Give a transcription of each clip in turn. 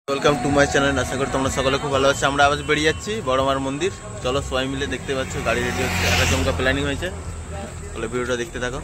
Welcome to my channel. আশা করি তোমরা সকলে খুব ভালো আছো। আমরা আজ বেরিয়ে যাচ্ছি বড়মার মন্দির। চলো সবাই মিলে, দেখতে পাচ্ছ গাড়ি রেডি হচ্ছে, একটা চমকা প্ল্যানিং হয়েছে। তাহলে ভিডিওটা দেখতে থাকো।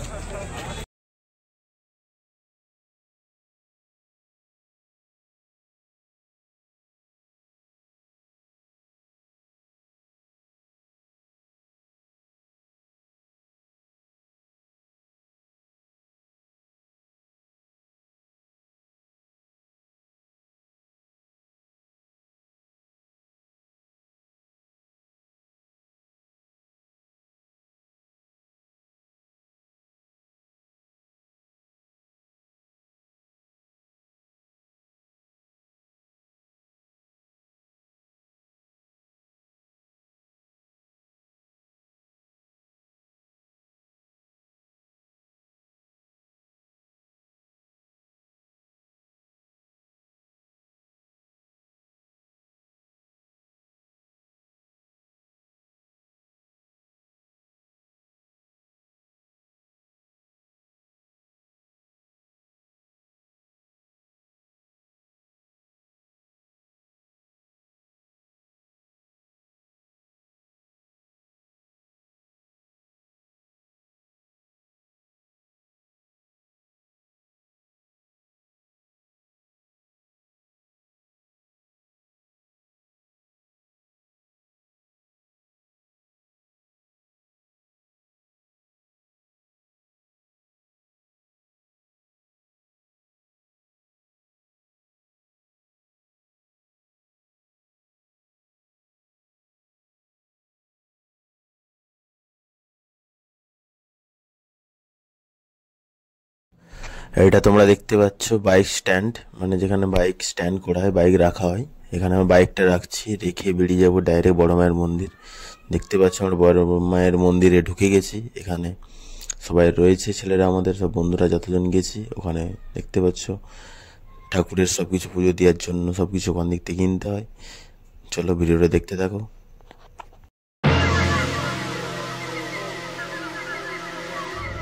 এটা তোমরা দেখতে পাচ্ছ বাইক স্ট্যান্ড, মানে যেখানে বাইক স্ট্যান্ড করা হয়, বাইক রাখা হয়। এখানে আমি বাইকটা রাখছি, রেখে বেরিয়ে যাবো ডাইরেক্ট বড় মায়ের মন্দির। দেখতে পাচ্ছ আমরা বড় মায়ের মন্দিরে ঢুকে গেছি। এখানে সবাই রয়েছে, ছেলেরা আমাদের সব বন্ধুরা যতজন গেছি। ওখানে দেখতে পাচ্ছ ঠাকুরের সব কিছু পুজো দেওয়ার জন্য সব কিছু ওখান দিক থেকে কিনতে হয়। চলো ভিডিওটা দেখতে থাকো।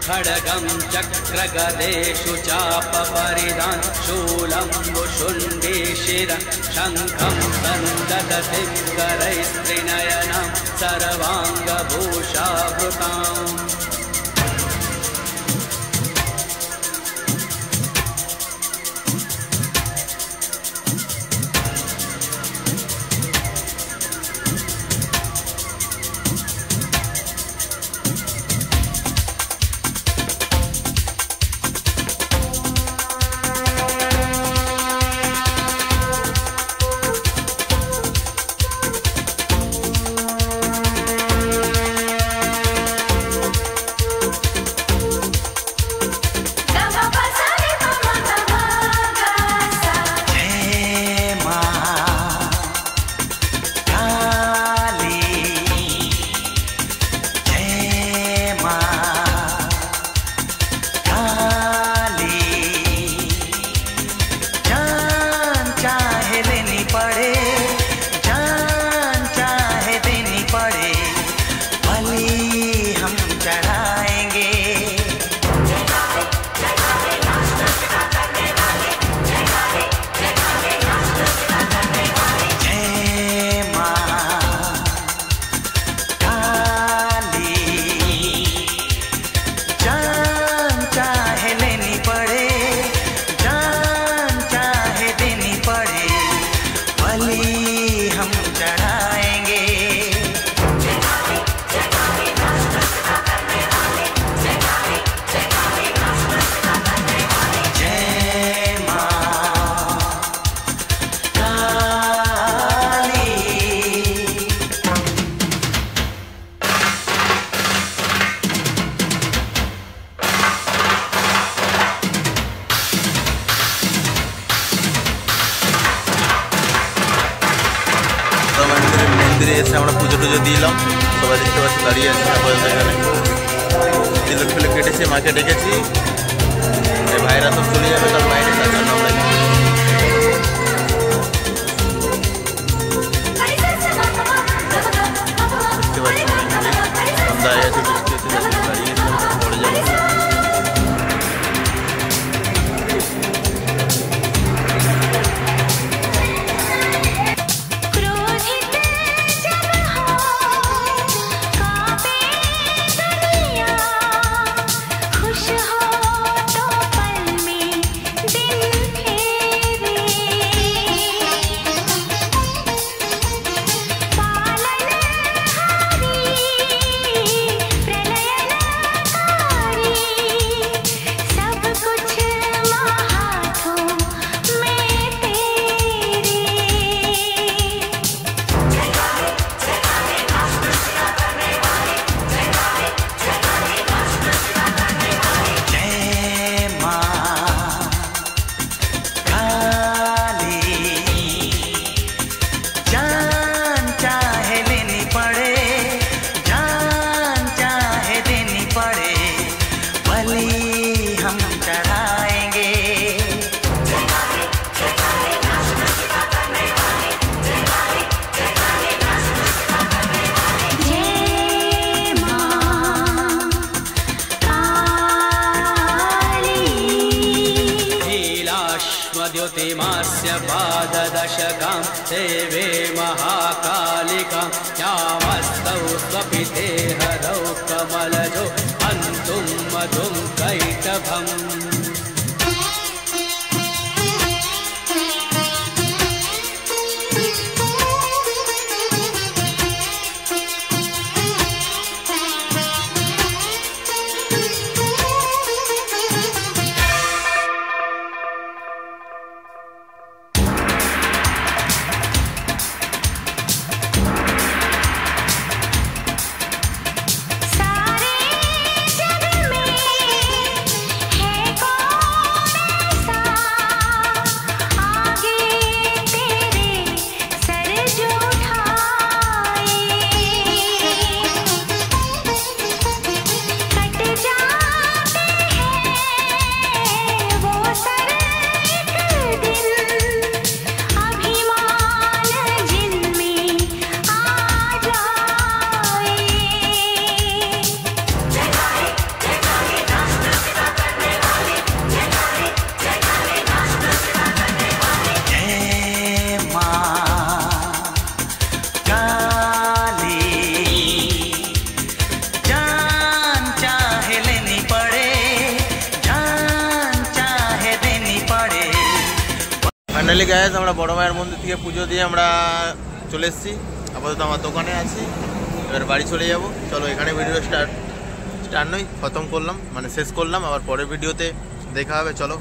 खड्गं चक्रगदेषु चापपरिधान शूलं वुशुण्डे शिरं शङ्खं सन्ददति करैस्त्रिनयनं सर्वाङ्गभूषावृताम्। মন্দিরে এসে আমরা পুজো টুজো দিলাম। সবাই দেখতে পাচ্ছি দাঁড়িয়ে আছে এখানে। তিলক ফিলক কেটেছি, মাকে ডেকেছি। ভাইরা সব চলে যাবে তার বাইরে, তার জন্য আমরা দেখতে পাচ্ছি দাঁড়িয়ে আছে, বৃষ্টি হতে দাঁড়িয়ে পড়ে যাবে। पाददशकां सेवे महाकालिकां यामस्तौ स्वपिते हरौ कमलजो हन्तुं मधुं कैटभम्। ফাইনালি গাইস আমরা বড় মায়ের মন্দির থেকে পুজো দিয়ে আমরা চলে এসেছি। আপাতত আমার দোকানে আছি, এবার বাড়ি চলে যাব। চলো এখানে ভিডিও স্টার্ট নয় খতম করলাম, মানে শেষ করলাম। আবার পরের ভিডিওতে দেখা হবে। চলো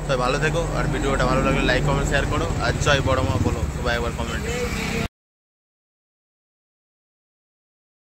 সবাই ভালো থেকো, আর ভিডিওটা ভালো লাগলে লাইক কমেন্ট শেয়ার করো। আর জয় বড় মা বলো সবাই একবার কমেন্টে।